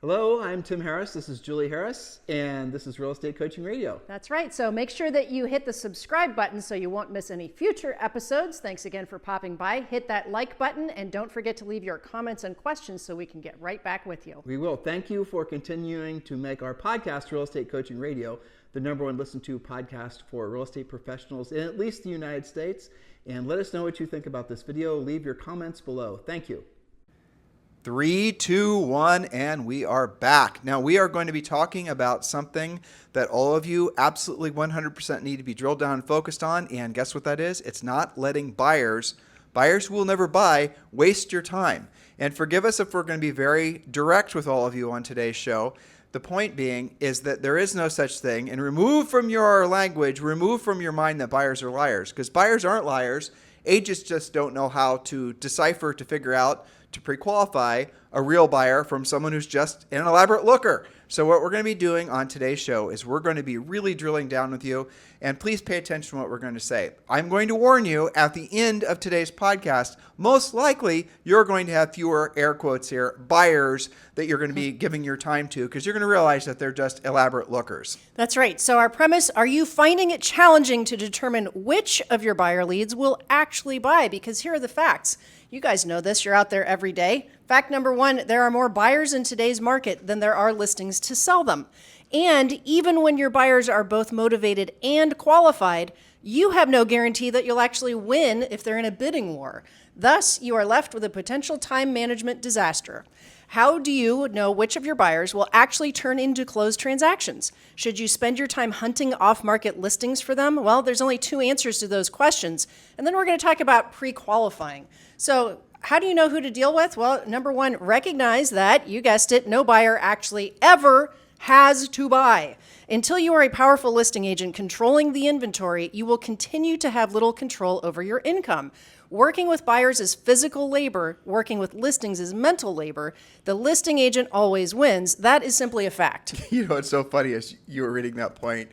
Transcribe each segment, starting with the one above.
Hello, I'm Tim Harris. This is Julie Harris, and this is Real Estate Coaching Radio. That's right. So make sure that you hit the subscribe button so you won't miss any future episodes. Thanks again for popping by. Hit that like button, and don't forget to leave your comments and questions so we can get right back with you. We will. Thank you for continuing to make our podcast, Real Estate Coaching Radio, the #1 listened to podcast for real estate professionals in at least the United States. And let us know what you think about this video. Leave your comments below. Thank you. 3, 2, 1, and we are back. Now, we are going to be talking about something that all of you absolutely 100% need to be drilled down and focused on. And guess what that is? It's not letting buyers who will never buy, waste your time. And forgive us if we're going to be very direct with all of you on today's show. The point being is that there is no such thing. And remove from your language, remove from your mind that buyers are liars. Because buyers aren't liars. Agents just don't know how to decipher, to figure out, to pre-qualify a real buyer from someone who's just an elaborate looker. So what we're going to be doing on today's show is we're going to be really drilling down with you, and please pay attention to what we're going to say. I'm going to warn you at the end of today's podcast, most likely you're going to have fewer, air quotes here, buyers that you're going to be giving your time to, because you're going to realize that they're just elaborate lookers. That's right. So our premise, are you finding it challenging to determine which of your buyer leads will actually buy? Because here are the facts. You guys know this. You're out there every day. Fact number 1, there are more buyers in today's market than there are listings to sell them. And even when your buyers are both motivated and qualified, you have no guarantee that you'll actually win if they're in a bidding war. Thus, you are left with a potential time management disaster. How do you know which of your buyers will actually turn into closed transactions? Should you spend your time hunting off-market listings for them? Well, there's only 2 answers to those questions. And then we're going to talk about pre-qualifying. So how do you know who to deal with? Well, number 1, recognize that, you guessed it, no buyer actually ever has to buy. Until you are a powerful listing agent controlling the inventory, you will continue to have little control over your income. Working with buyers is physical labor. Working with listings is mental labor. The listing agent always wins. That is simply a fact. You know, it's so funny as you were reading that point.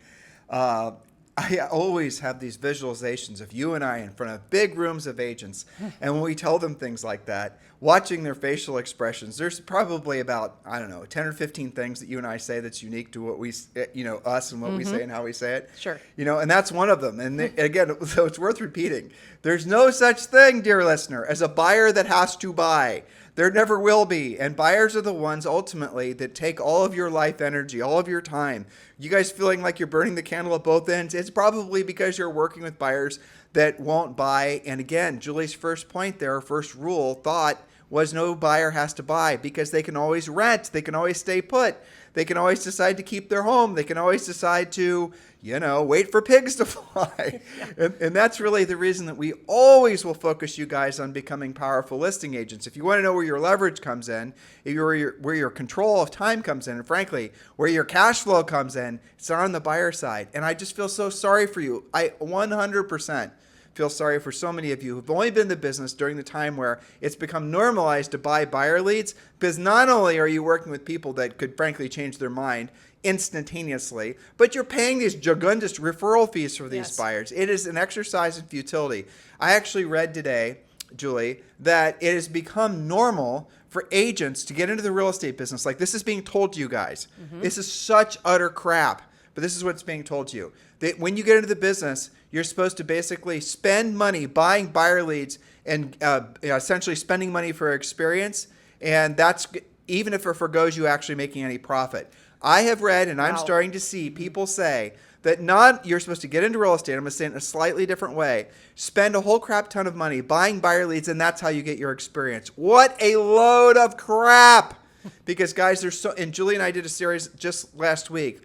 I always have these visualizations of you and I in front of big rooms of agents. And when we tell them things like that, watching their facial expressions, there's probably about, 10 or 15 things that you and I say that's unique to what we, us and what we say and how we say it. Sure. And that's one of them. And again, so it's worth repeating. There's no such thing, dear listener, as a buyer that has to buy. There never will be. And buyers are the ones ultimately that take all of your life energy, all of your time. You guys feeling like you're burning the candle at both ends? It's probably because you're working with buyers that won't buy. And again, Julie's first point there, first rule, thought was no buyer has to buy because they can always rent. They can always stay put. They can always decide to keep their home. They can always decide to, wait for pigs to fly. Yeah. And that's really the reason that we always will focus you guys on becoming powerful listing agents. If you want to know where your leverage comes in, where your control of time comes in, and frankly, where your cash flow comes in, it's on the buyer side. And I just feel so sorry for you. I 100% feel sorry for so many of you who've only been in the business during the time where it's become normalized to buy buyer leads, because not only are you working with people that could frankly change their mind instantaneously, but you're paying these gigundous referral fees for these buyers. It is an exercise in futility. I actually read today, Julie, that it has become normal for agents to get into the real estate business. Like, this is being told to you guys. This is such utter crap, but this is what's being told to you. That when you get into the business, you're supposed to basically spend money buying buyer leads and essentially spending money for experience. And that's even if it forgoes you actually making any profit. I have read, and I'm starting to see people say that you're supposed to get into real estate. I'm going to say it in a slightly different way. Spend a whole crap ton of money buying buyer leads, and that's how you get your experience. What a load of crap. Because guys, and Julie and I did a series just last week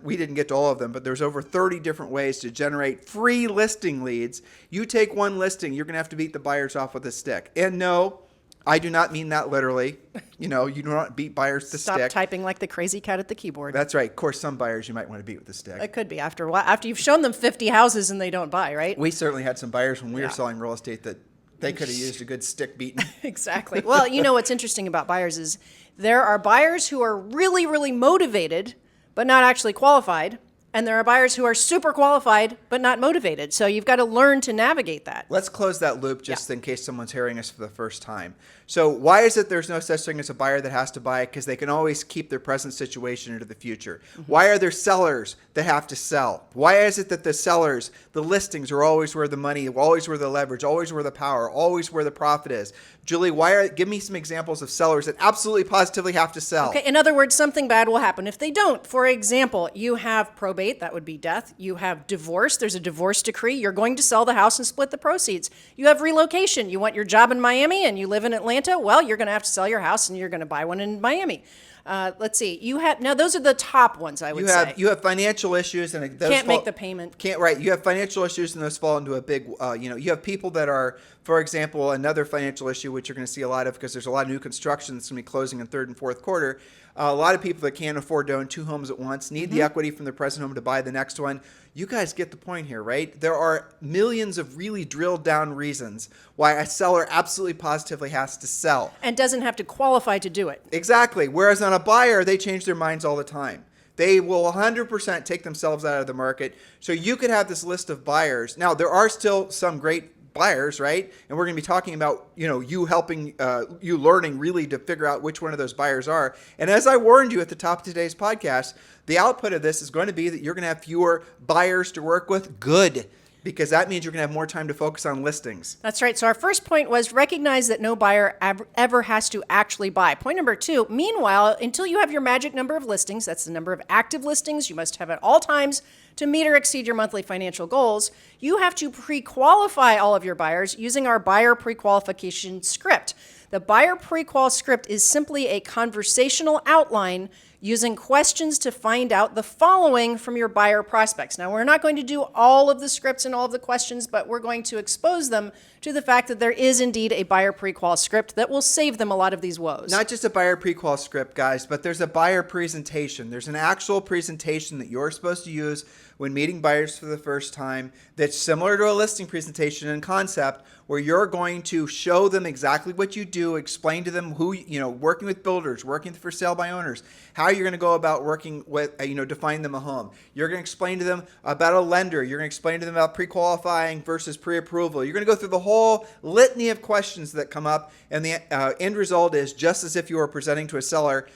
we didn't get to all of them, but there's over 30 different ways to generate free listing leads. You take one listing, you're going to have to beat the buyers off with a stick. And no, I do not mean that literally. You do not beat buyers with a stick. Stop typing like the crazy cat at the keyboard. That's right. Of course, some buyers you might want to beat with a stick. It could be after a while, after you've shown them 50 houses and they don't buy, right? We certainly had some buyers when we were selling real estate that they could have used a good stick beating. Exactly. Well, what's interesting about buyers is there are buyers who are really, really motivated but not actually qualified. And there are buyers who are super qualified but not motivated. So you've got to learn to navigate that. Let's close that loop just in case someone's hearing us for the first time. So why is it there's no such thing as a buyer that has to buy? Because they can always keep their present situation into the future. Why are there sellers that have to sell? Why is it that the sellers, the listings are always where the money, always where the leverage, always where the power, always where the profit is? Julie, give me some examples of sellers that absolutely positively have to sell. Okay, in other words, something bad will happen if they don't. For example, you have probate, that would be death. You have divorce, there's a divorce decree. You're going to sell the house and split the proceeds. You have relocation. You want your job in Miami and you live in Atlanta. Well, you're going to have to sell your house and you're going to buy one in Miami. Let's see. Now those are the top ones, I would say. You have financial issues and those can't make the payment. Right. You have financial issues and those fall into a big. You have people that are, for example, another financial issue which you're going to see a lot of because there's a lot of new construction that's going to be closing in third and fourth quarter. A lot of people that can't afford to own two homes at once need the equity from their present home to buy the next one. You guys get the point here, right? There are millions of really drilled down reasons why a seller absolutely positively has to sell. And doesn't have to qualify to do it. Exactly. Whereas on a buyer, they change their minds all the time. They will 100% take themselves out of the market. So you could have this list of buyers. Now, there are still some great buyers, right? And we're going to be talking about, you helping, you learning really to figure out which one of those buyers are. And as I warned you at the top of today's podcast, the output of this is going to be that you're going to have fewer buyers to work with. Good. Because that means you're going to have more time to focus on listings. That's right. So our first point was recognize that no buyer ever has to actually buy. Point number 2, meanwhile, until you have your magic number of listings, that's the number of active listings you must have at all times to meet or exceed your monthly financial goals, you have to pre-qualify all of your buyers using our buyer pre-qualification script. The buyer pre-qual script is simply a conversational outline using questions to find out the following from your buyer prospects. Now, we're not going to do all of the scripts and all of the questions, but we're going to expose them to the fact that there is indeed a buyer pre-qual script that will save them a lot of these woes. Not just a buyer pre-qual script, guys, but there's a buyer presentation. There's an actual presentation that you're supposed to use when meeting buyers for the first time that's similar to a listing presentation in concept, where you're going to show them exactly what you do, explain to them who, working with builders, working for sale by owners, how you're going to go about working with, to find them a home. You're going to explain to them about a lender. You're going to explain to them about pre-qualifying versus pre-approval. You're going to go through the whole litany of questions that come up, and the end result is just as if you were presenting to a seller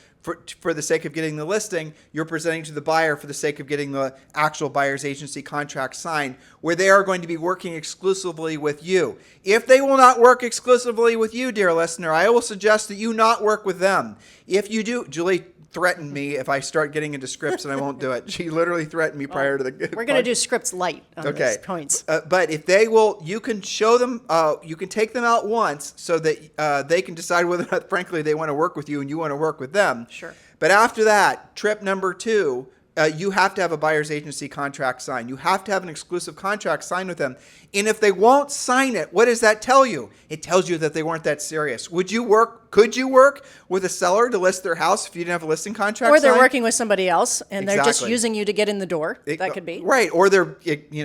for the sake of getting the listing, you're presenting to the buyer for the sake of getting the actual buyer's agency contract signed, where they are going to be working exclusively with you. If they will not work exclusively with you, dear listener, I will suggest that you not work with them. If you do, Julie threatened me if I start getting into scripts and I won't do it. She literally threatened me prior to the We're going to do scripts light on these points. But if they will, you can show them, you can take them out once so that they can decide whether or not, frankly, they want to work with you and you want to work with them. Sure. But after that, trip number 2, you have to have a buyer's agency contract signed. You have to have an exclusive contract signed with them. And if they won't sign it, what does that tell you? It tells you that they weren't that serious. Could you work with a seller to list their house if you didn't have a listing contract Or they're signed? working with somebody else and they're just using you to get in the door. That could be. Right. Or they're,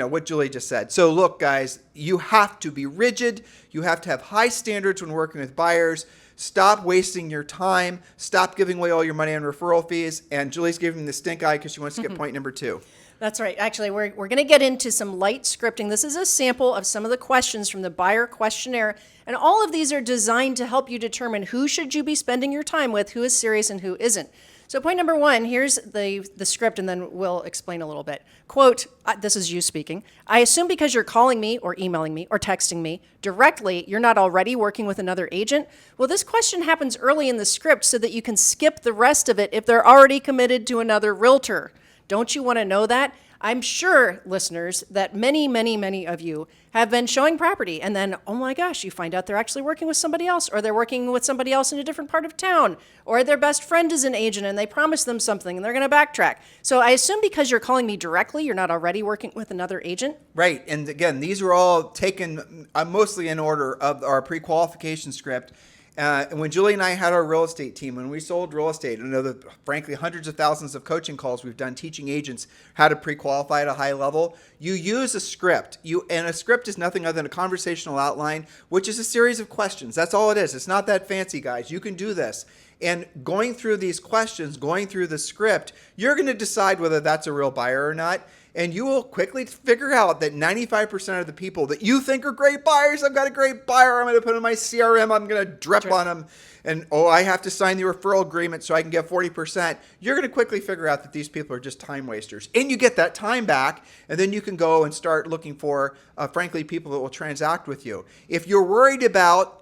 what Julie just said. So look, guys, you have to be rigid. You have to have high standards when working with buyers. Stop wasting your time. Stop giving away all your money on referral fees. And Julie's giving me the stink eye because she wants to get point number 2. That's right. Actually, we're going to get into some light scripting. This is a sample of some of the questions from the buyer questionnaire. And all of these are designed to help you determine who should you be spending your time with, who is serious and who isn't. So point number 1, here's the script, and then we'll explain a little bit. Quote, this is you speaking, "I assume because you're calling me or emailing me or texting me directly, you're not already working with another agent?" Well, this question happens early in the script so that you can skip the rest of it if they're already committed to another realtor. Don't you want to know that? I'm sure, listeners, that many, many, many of you have been showing property and then, oh my gosh, you find out they're actually working with somebody else, or they're working with somebody else in a different part of town, or their best friend is an agent and they promised them something and they're going to backtrack. So I assume because you're calling me directly, you're not already working with another agent? Right. And again, these are all taken mostly in order of our pre-qualification script. And when Julie and I had our real estate team, when we sold real estate, I know that frankly hundreds of thousands of coaching calls we've done teaching agents how to pre-qualify at a high level, you use a script. And a script is nothing other than a conversational outline, which is a series of questions. That's all it is. It's not that fancy, guys. You can do this. And going through these questions, going through the script, you're going to decide whether that's a real buyer or not. And you will quickly figure out that 95% of the people that you think are great buyers, I've got a great buyer, I'm going to put in my CRM, I'm going to drip on them, and I have to sign the referral agreement so I can get 40%. You're going to quickly figure out that these people are just time wasters. And you get that time back, and then you can go and start looking for, frankly, people that will transact with you. If you're worried about,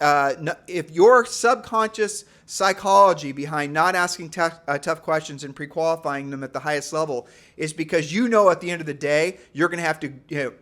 if your subconscious psychology behind not asking tough questions and pre-qualifying them at the highest level is because at the end of the day, you're going to have to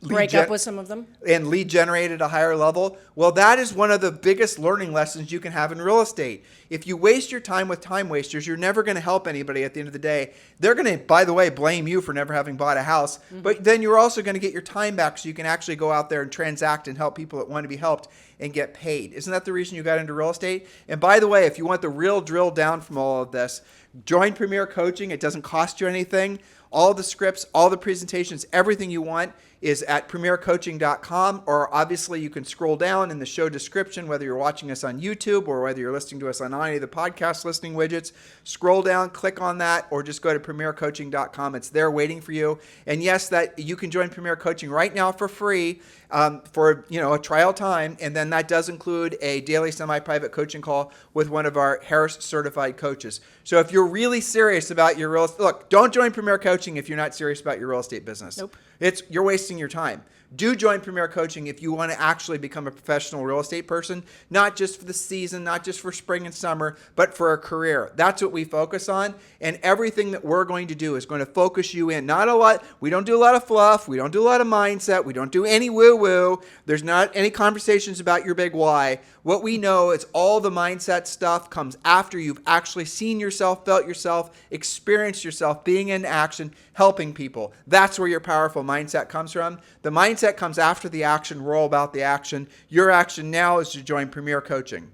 break up with some of them and lead generate at a higher level. Well, that is one of the biggest learning lessons you can have in real estate. If you waste your time with time wasters, you're never going to help anybody at the end of the day. They're going to, by the way, blame you for never having bought a house, but then you're also going to get your time back so you can actually go out there and transact and help people that want to be helped and get paid. Isn't that the reason you got into real estate? And by the way, if you want the real drill down from all of this, join Premier Coaching. It doesn't cost you anything. All the scripts, all the presentations, everything you want is at premiercoaching.com, or obviously you can scroll down in the show description, whether you're watching us on YouTube or whether you're listening to us on any of the podcast listening widgets. Scroll down, click on that, or just go to premiercoaching.com. It's there waiting for you. And yes, that you can join Premier Coaching right now for free for a trial time, and then that does include a daily semi-private coaching call with one of our Harris certified coaches. So if you're really serious about your real estate, look, don't join Premier Coaching if you're not serious about your real estate business. Nope. You're wasting your time. Do join Premier Coaching if you want to actually become a professional real estate person, not just for the season, not just for spring and summer, but for a career. That's what we focus on. And everything that we're going to do is going to focus you in. Not a lot. We don't do a lot of fluff. We don't do a lot of mindset. We don't do any woo-woo. There's not any conversations about your big why. What we know is all the mindset stuff comes after you've actually seen yourself, felt yourself, experienced yourself being in action, helping people. That's where your powerful mindset comes from. The mindset comes after the action. We're all about the action. Your action now is to join Premier Coaching.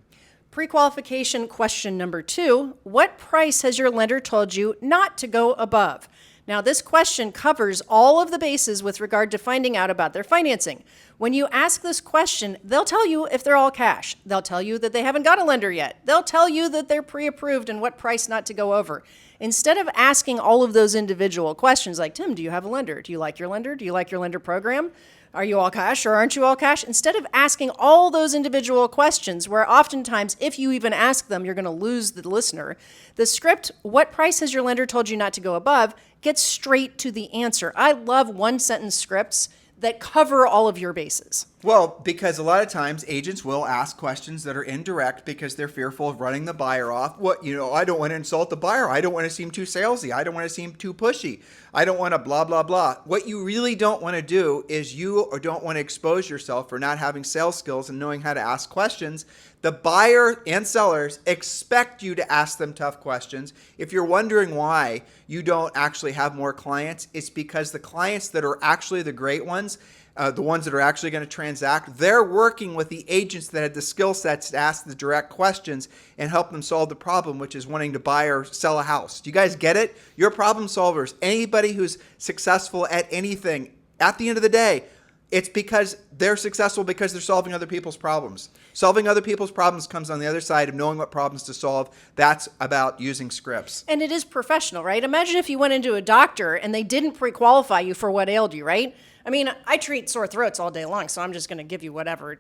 Pre-qualification question number 2. What price has your lender told you not to go above? Now, this question covers all of the bases with regard to finding out about their financing. When you ask this question, they'll tell you if they're all cash. They'll tell you that they haven't got a lender yet. They'll tell you that they're pre-approved and what price not to go over. Instead of asking all of those individual questions like, Tim, do you have a lender? Do you like your lender? Do you like your lender program? Are you all cash or aren't you all cash? Instead of asking all those individual questions, where oftentimes if you even ask them, you're going to lose the listener, the script, what price has your lender told you not to go above, gets straight to the answer. I love one-sentence scripts that cover all of your bases. Well, because a lot of times agents will ask questions that are indirect because they're fearful of running the buyer off. I don't want to insult the buyer. I don't want to seem too salesy. I don't want to seem too pushy. I don't want to blah, blah, blah. What you really don't want to do is you don't want to expose yourself for not having sales skills and knowing how to ask questions. The buyer and sellers expect you to ask them tough questions. If you're wondering why you don't actually have more clients, it's because the clients that are actually the great ones, the ones that are actually going to transact, they're working with the agents that had the skill sets to ask the direct questions and help them solve the problem, which is wanting to buy or sell a house. Do you guys get it? You're problem solvers. Anybody who's successful at anything, at the end of the day, it's because they're successful because they're solving other people's problems. Solving other people's problems comes on the other side of knowing what problems to solve. That's about using scripts. And it is professional, right? Imagine if you went into a doctor and they didn't pre-qualify you for what ailed you, right? I mean, I treat sore throats all day long, so I'm just going to give you whatever,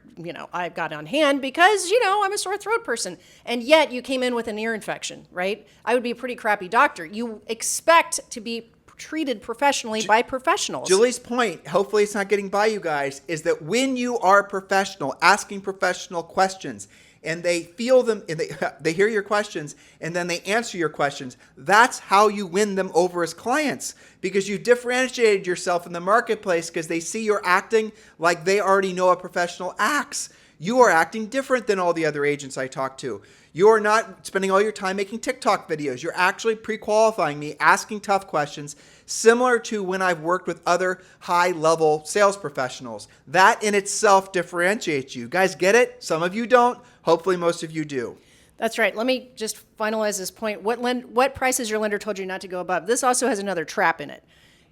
I've got on hand because, I'm a sore throat person. And yet you came in with an ear infection, right? I would be a pretty crappy doctor. You expect to be treated professionally by professionals. Julie's point, hopefully it's not getting by you guys, is that when you are professional, asking professional questions, and they feel them, and they hear your questions, and then they answer your questions, that's how you win them over as clients, because you differentiated yourself in the marketplace because they see you're acting like they already know a professional acts. You are acting different than all the other agents I talk to. You are not spending all your time making TikTok videos. You're actually pre-qualifying me, asking tough questions, similar to when I've worked with other high-level sales professionals. That in itself differentiates you. Guys, get it? Some of you don't. Hopefully most of you do. That's right. Let me just finalize this point. What price has your lender told you not to go above? This also has another trap in it.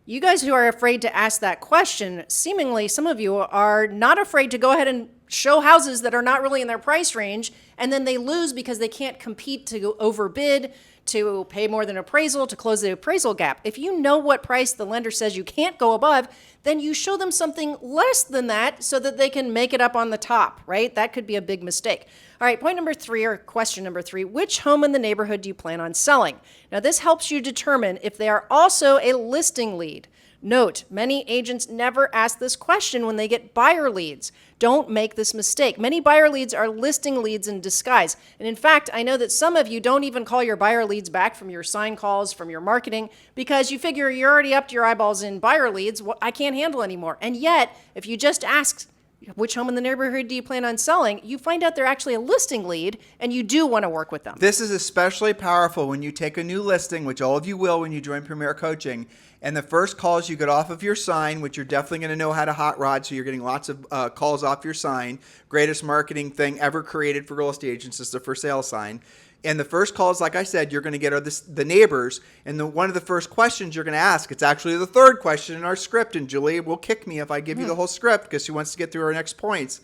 You guys who are afraid to ask that question, seemingly some of you are not afraid to go ahead and show houses that are not really in their price range, and then they lose because they can't compete to overbid, to pay more than appraisal, to close the appraisal gap. If you know what price the lender says you can't go above, then you show them something less than that so that they can make it up on the top, right? That could be a big mistake. All right, point number 3, or question number 3, which home in the neighborhood do you plan on selling? Now, this helps you determine if they are also a listing lead. Note, many agents never ask this question when they get buyer leads. Don't make this mistake. Many buyer leads are listing leads in disguise. And in fact, I know that some of you don't even call your buyer leads back from your sign calls, from your marketing, because you figure you're already up to your eyeballs in buyer leads. I can't handle anymore. And yet, if you just ask, which home in the neighborhood do you plan on selling? You find out they're actually a listing lead, and you do want to work with them. This is especially powerful when you take a new listing, which all of you will when you join Premier Coaching, and the first calls you get off of your sign, which you're definitely going to know how to hot rod, so you're getting lots of calls off your sign. Greatest marketing thing ever created for real estate agents is the for sale sign. And the first calls, like I said, you're going to get are the neighbors. And one of the first questions you're going to ask, it's actually the third question in our script, and Julie will kick me if I give you the whole script because she wants to get through our next points,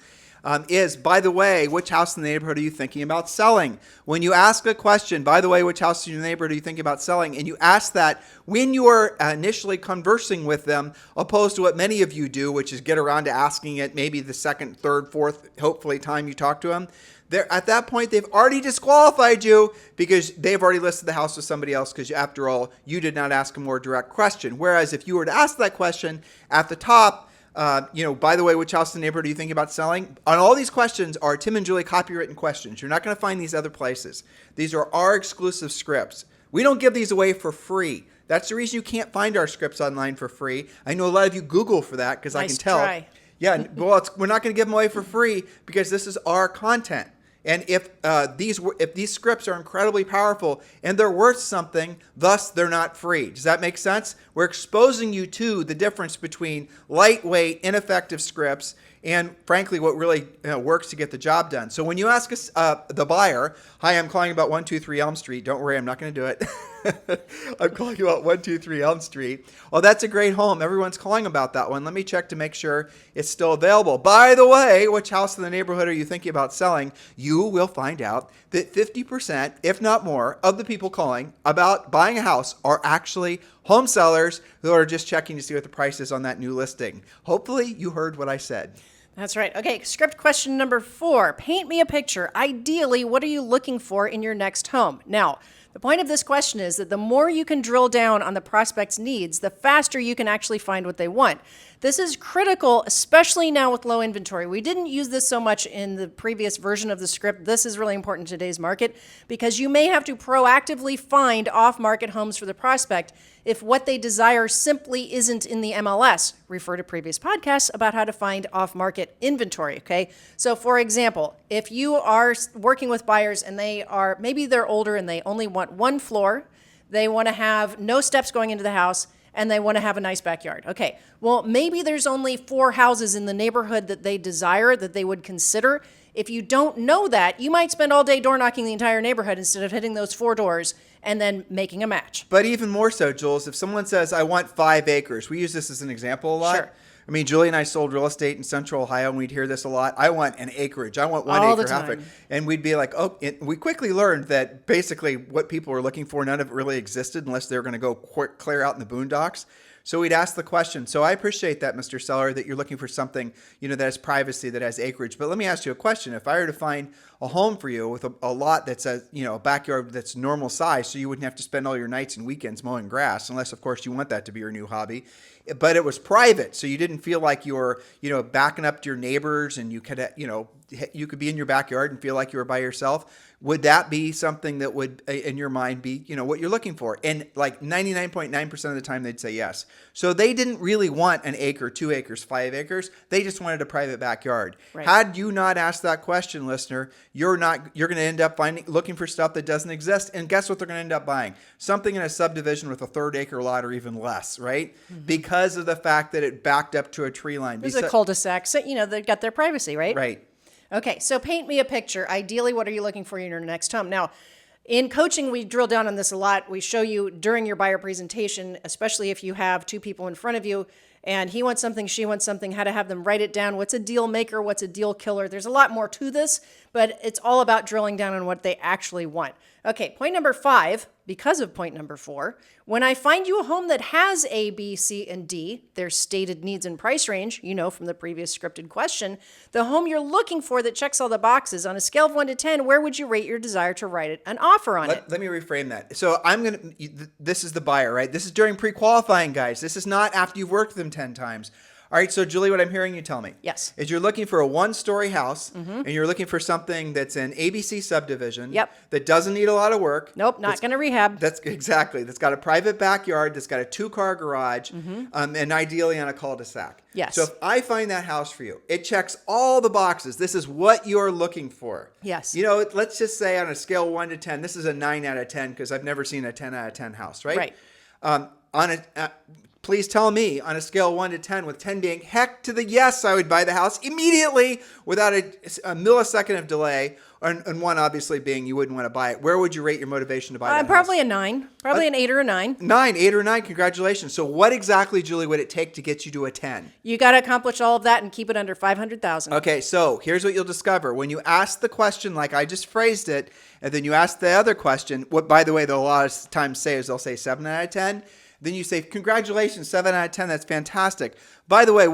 is, by the way, which house in the neighborhood are you thinking about selling? When you ask a question, by the way, which house in the neighborhood are you thinking about selling? And you ask that when you are initially conversing with them, opposed to what many of you do, which is get around to asking it maybe the second, third, fourth, hopefully time you talk to them. At that point, they've already disqualified you because they've already listed the house with somebody else because, after all, you did not ask a more direct question. Whereas if you were to ask that question at the top, by the way, which house in the neighborhood are you thinking about selling? On all these questions are Tim and Julie copywritten questions. You're not going to find these other places. These are our exclusive scripts. We don't give these away for free. That's the reason you can't find our scripts online for free. I know a lot of you Google for that because I can tell. Try. Yeah, well, we're not going to give them away for free because this is our content. And if these scripts are incredibly powerful and they're worth something, thus they're not free. Does that make sense? We're exposing you to the difference between lightweight, ineffective scripts and, frankly, what really works to get the job done. So when you ask us, the buyer, hi, I'm calling about 123 Elm Street. Don't worry, I'm not going to do it. I'm calling about 123 Elm Street. Oh, that's a great home. Everyone's calling about that one. Let me check to make sure it's still available. By the way, which house in the neighborhood are you thinking about selling? You will find out that 50%, if not more, of the people calling about buying a house are actually home sellers who are just checking to see what the price is on that new listing. Hopefully you heard what I said. That's right. Okay, script question number 4. Paint me a picture. Ideally, what are you looking for in your next home? Now, the point of this question is that the more you can drill down on the prospect's needs, the faster you can actually find what they want. This is critical, especially now with low inventory. We didn't use this so much in the previous version of the script. This is really important in today's market because you may have to proactively find off-market homes for the prospect if what they desire simply isn't in the MLS. Refer to previous podcasts about how to find off-market inventory, okay? So for example, if you are working with buyers and maybe they're older and they only want one floor, they want to have no steps going into the house, and they want to have a nice backyard. Okay, well, maybe there's only 4 houses in the neighborhood that they desire, that they would consider. If you don't know that, you might spend all day door knocking the entire neighborhood instead of hitting those 4 doors and then making a match. But even more so, Jules, if someone says, I want 5 acres, we use this as an example a lot. Sure. I mean, Julie and I sold real estate in Central Ohio, and we'd hear this a lot. I want an acreage. I want 1 all acre, the half time. acre. And we'd be like, oh, we quickly learned that basically what people were looking for, none of it really existed unless they were going to go clear out in the boondocks. So we'd ask the question. So I appreciate that, Mr. Seller, that you're looking for something, that has privacy, that has acreage. But let me ask you a question. If I were to find a home for you with a lot that's a backyard that's normal size, so you wouldn't have to spend all your nights and weekends mowing grass, unless, of course, you want that to be your new hobby. But it was private, so you didn't feel like you were, backing up to your neighbors, and you could, you could be in your backyard and feel like you were by yourself. Would that be something that would, in your mind, be, what you're looking for? And like 99.9% of the time, they'd say yes. So they didn't really want an acre, 2 acres, 5 acres. They just wanted a private backyard. Right. Had you not asked that question, listener, you're going to end up looking for stuff that doesn't exist. And guess what they're going to end up buying? Something in a subdivision with a 1/3 acre lot or even less, right? Mm-hmm. Because of the fact that it backed up to a tree line. There's a cul-de-sac, so, they've got their privacy, right? Right. Okay, so paint me a picture. Ideally, what are you looking for in your next home? Now, in coaching, we drill down on this a lot. We show you during your buyer presentation, especially if you have 2 people in front of you, and he wants something, she wants something, how to have them write it down. What's a deal maker? What's a deal killer? There's a lot more to this, but it's all about drilling down on what they actually want. Okay, point number 5, because of point number 4, when I find you a home that has A, B, C, and D, their stated needs and price range, you know from the previous scripted question, the home you're looking for that checks all the boxes, on a scale of 1 to 10, where would you rate your desire to write an offer on it? Let me reframe that. So this is the buyer, right? This is during pre-qualifying, guys. This is not after you've worked with them 10 times. All right, so Julie, what I'm hearing you tell me Yes. is you're looking for a one-story house, and you're looking for something that's an ABC subdivision that doesn't need a lot of work. Nope, not going to rehab. That's got a private backyard, that's got a 2-car garage, and ideally on a cul-de-sac. Yes. So if I find that house for you, it checks all the boxes. This is what you're looking for. Yes. You know, let's just say on a scale of 1 to 10, this is a 9 out of 10 because I've never seen a 10 out of 10 house, right? Right. Please tell me on a scale of 1 to 10, with 10 being heck to the yes, I would buy the house immediately without a millisecond of delay, and 1 obviously being you wouldn't want to buy it. Where would you rate your motivation to buy that Probably house? a 9. Probably an 8 or a 9. 8 or 9. Congratulations. So what exactly, Julie, would it take to get you to a 10? You got to accomplish all of that and keep it under 500,000. Okay, so here's what you'll discover. When you ask the question like I just phrased it, and then you ask the other question, what, by the way, they'll a lot of times say is they'll say 7 out of 10. Then you say, congratulations, 7 out of 10, that's fantastic. By the way,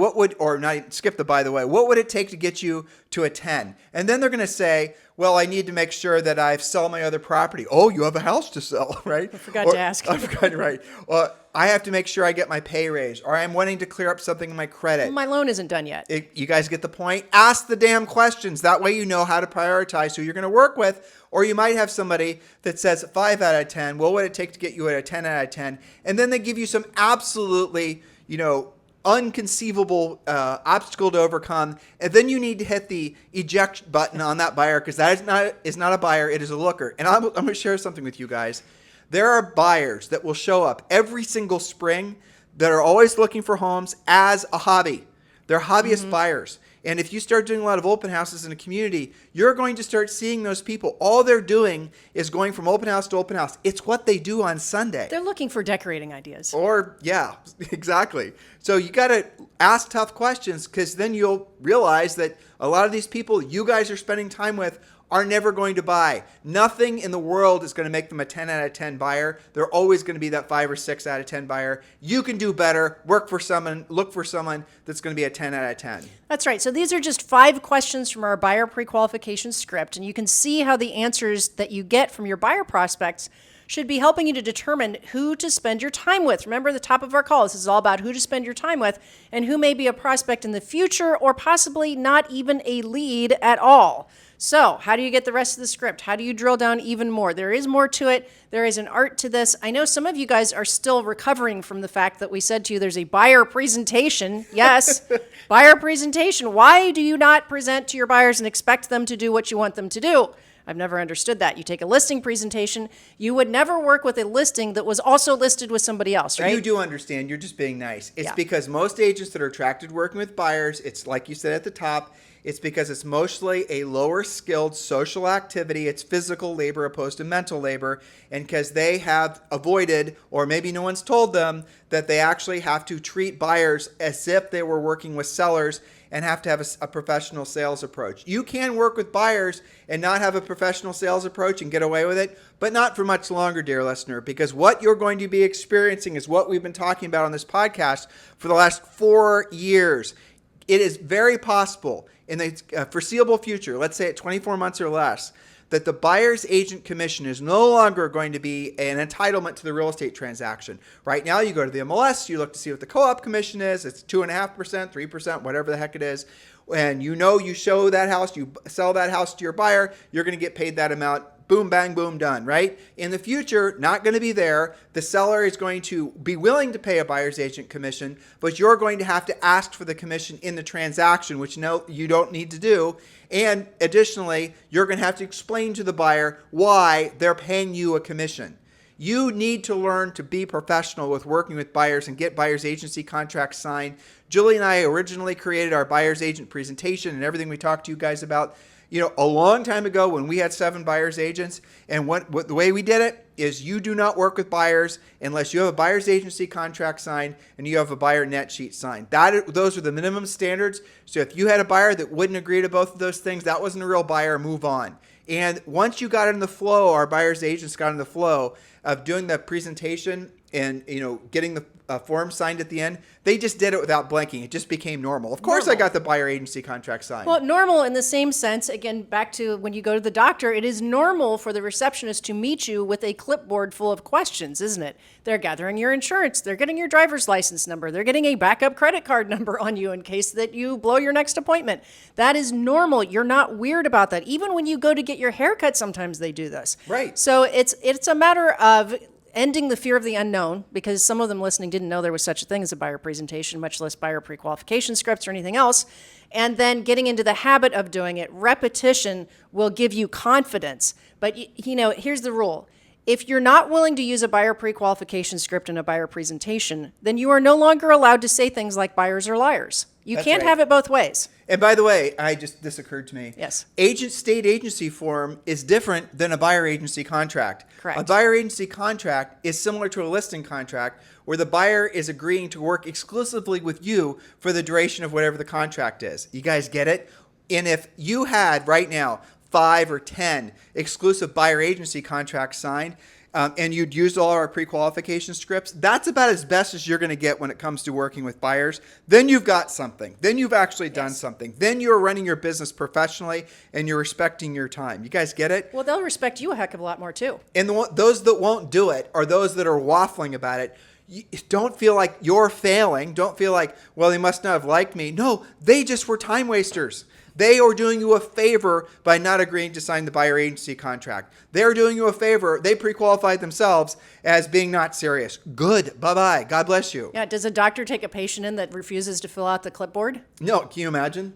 skip the by the way, what would it take to get you to a 10? And then they're going to say, well, I need to make sure that I sell my other property. Oh, you have a house to sell, right? I forgot to ask. I forgot, right. I have to make sure I get my pay raise, or I'm wanting to clear up something in my credit. My loan isn't done yet. You guys get the point? Ask the damn questions. That way you know how to prioritize who you're going to work with. Or you might have somebody that says 5 out of 10. Well, what would it take to get you at a 10 out of 10? And then they give you some absolutely, unconceivable obstacle to overcome. And then you need to hit the eject button on that buyer, because that is not a buyer. It is a looker. And I'm going to share something with you guys. There are buyers that will show up every single spring that are always looking for homes as a hobby. They're hobbyist buyers. And if you start doing a lot of open houses in a community, you're going to start seeing those people. All they're doing is going from open house to open house. It's what they do on Sunday. They're looking for decorating ideas. Or, yeah, exactly. So you got to ask tough questions, because then you'll realize that a lot of these people you guys are spending time with are never going to buy. Nothing in the world is going to make them a 10 out of 10 buyer. They're always going to be that 5 or 6 out of 10 buyer. You can do better. Look for someone that's going to be a 10 out of 10. That's right. So these are just 5 questions from our buyer pre-qualification script, and you can see how the answers that you get from your buyer prospects should be helping you to determine who to spend your time with. Remember, the top of our call, this is all about who to spend your time with and who may be a prospect in the future, or possibly not even a lead at all. So how do you get the rest of the script? How do you drill down even more? There is more to it. There is an art to this. I know some of you guys are still recovering from the fact that we said to you there's a buyer presentation. Yes, buyer presentation. Why do you not present to your buyers and expect them to do what you want them to do? I've never understood that. You take a listing presentation. You would never work with a listing that was also listed with somebody else, right? You do understand. You're just being nice. It's because most agents that are attracted to working with buyers, it's like you said at the top, it's because it's mostly a lower skilled social activity. It's physical labor opposed to mental labor. And because they have avoided, or maybe no one's told them, that they actually have to treat buyers as if they were working with sellers and have to have a professional sales approach. You can work with buyers and not have a professional sales approach and get away with it, but not for much longer, dear listener, because what you're going to be experiencing is what we've been talking about on this podcast for the last 4 years. It is very possible in the foreseeable future, let's say at 24 months or less, that the buyer's agent commission is no longer going to be an entitlement to the real estate transaction. Right now, you go to the MLS, you look to see what the co-op commission is. It's 2.5%, 3%, whatever the heck it is. And you show that house, you sell that house to your buyer, you're going to get paid that amount. Boom, bang, boom, done, right? In the future, not going to be there. The seller is going to be willing to pay a buyer's agent commission, but you're going to have to ask for the commission in the transaction, which no, you don't need to do. And additionally, you're going to have to explain to the buyer why they're paying you a commission. You need to learn to be professional with working with buyers and get buyer's agency contracts signed. Julie and I originally created our buyer's agent presentation and everything we talked to you guys about. a long time ago when we had 7 buyer's agents, and what the way we did it is you do not work with buyers unless you have a buyer's agency contract signed and you have a buyer net sheet signed. Those are the minimum standards. So if you had a buyer that wouldn't agree to both of those things, that wasn't a real buyer, move on. And once you got in the flow, our buyer's agents got in the flow of doing the presentation and getting the form signed at the end, they just did it without blinking. It just became normal. Of course, I got the buyer agency contract signed. Well, normal in the same sense, again, back to when you go to the doctor, it is normal for the receptionist to meet you with a clipboard full of questions, isn't it? They're gathering your insurance. They're getting your driver's license number. They're getting a backup credit card number on you in case that you blow your next appointment. That is normal. You're not weird about that. Even when you go to get your haircut, sometimes they do this. Right. So it's a matter of ending the fear of the unknown, because some of them listening didn't know there was such a thing as a buyer presentation, much less buyer pre-qualification scripts or anything else, and then getting into the habit of doing it. Repetition will give you confidence. But here's the rule. If you're not willing to use a buyer pre-qualification script in a buyer presentation, then you are no longer allowed to say things like buyers are liars. You That's can't right. have it both ways. And by the way, this occurred to me. Yes. State agency form is different than a buyer agency contract. Correct. A buyer agency contract is similar to a listing contract where the buyer is agreeing to work exclusively with you for the duration of whatever the contract is. You guys get it? And if you had right now 5 or 10 exclusive buyer agency contracts signed, and you'd used all our pre-qualification scripts, that's about as best as you're going to get when it comes to working with buyers. Then you've got something. Then you've actually done something. Then you're running your business professionally and you're respecting your time. You guys get it? Well, they'll respect you a heck of a lot more too. And those that won't do it are those that are waffling about it. Don't feel like you're failing. Don't feel like, well, they must not have liked me. No, they just were time wasters. They are doing you a favor by not agreeing to sign the buyer agency contract. They're doing you a favor. They pre-qualified themselves as being not serious. Good. Bye-bye. God bless you. Yeah. Does a doctor take a patient in that refuses to fill out the clipboard? No. Can you imagine?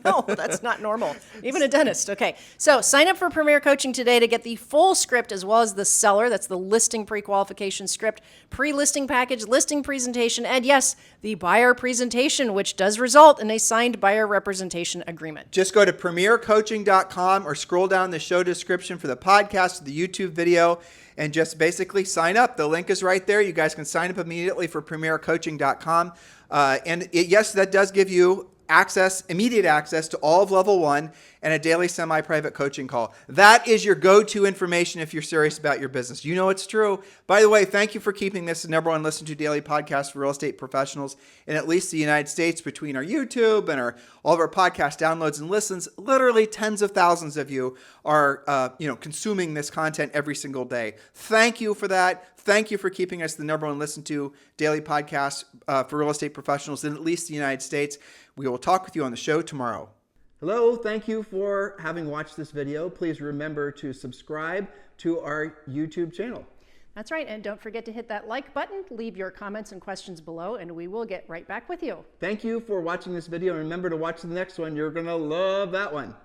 No, that's not normal. Even a dentist. Okay. So sign up for Premier Coaching today to get the full script as well as the seller. That's the listing pre-qualification script, pre-listing package, listing presentation, and yes, the buyer presentation, which does result in a signed buyer representation agreement. Just go to premiercoaching.com or scroll down the show description for the podcast or the YouTube video and just basically sign up. The link is right there. You guys can sign up immediately for premiercoaching.com. Yes, that does give you immediate access to all of level 1 and a daily semi-private coaching call. That is your go-to information if you're serious about your business. You know it's true. By the way, thank you for keeping this the #1 listened to daily podcast for real estate professionals in at least the United States. Between our YouTube and all of our podcast downloads and listens, literally tens of thousands of you are consuming this content every single day. Thank you for that. Thank you for keeping us the #1 listened to daily podcast for real estate professionals in at least the United States. We will talk with you on the show tomorrow. Hello, thank you for having watched this video. Please remember to subscribe to our YouTube channel. That's right. And don't forget to hit that like button, leave your comments and questions below, and we will get right back with you. Thank you for watching this video. And remember to watch the next one. You're going to love that one.